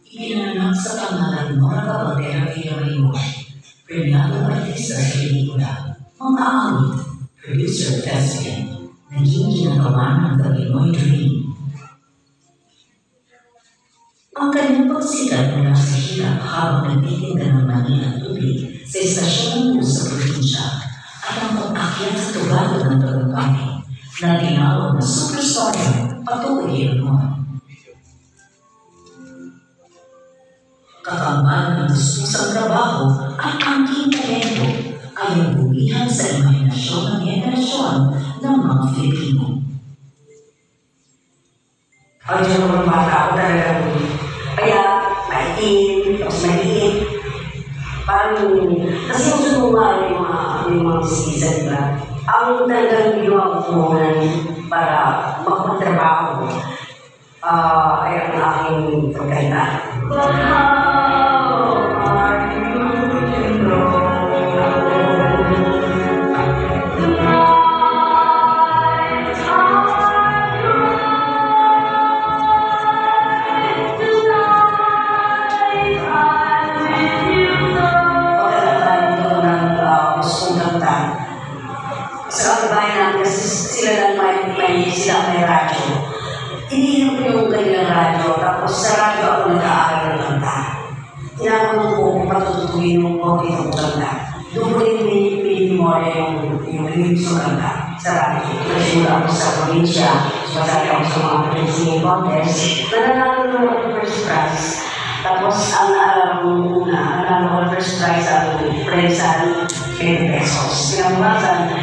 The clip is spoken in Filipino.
Ipinanganak sa pangalan Nora Cabaldera Villarreal, premiado artista sa pelikula, mga awit, producer thespian, naging ginagawa ng The Pinoy Dream. Ang kanyang pagsikat mula sa hirap habang nagtitinda ng mani at tubig sa istasyon ng bus sa probinsya at ang pag-akyat sa tugado ng talumpati na tinawag na superstar patuloy mo. Kakambal ng gusto trabaho at angking talento ay ang bumihan sa imahinasyon ng henerasyon ng mga Filipino. Ang dyan ng bata ako talagang kaya maitim, tapos maliit. Parang, kasi yung sumuha yung mga season ba? Ang talagang ginawa ko para magpatrabaho ay ang aking pagkanta. May radyo. Iniinom ko yung kanilang radyo, tapos sa radyo ako nag-aaral ng kanta. Tinawag ko kung patututuin yung COVID ng kanta. Doon ko rin pinimorya yung lyrics ng kanta sa radyo. Nagsimula ako sa probinsya, sumasali ako sa mga singing contest. Nananalo naman ako first prize. Tapos ang naalala ko first prize ang Prensan 20 pesos. Pinabukasan,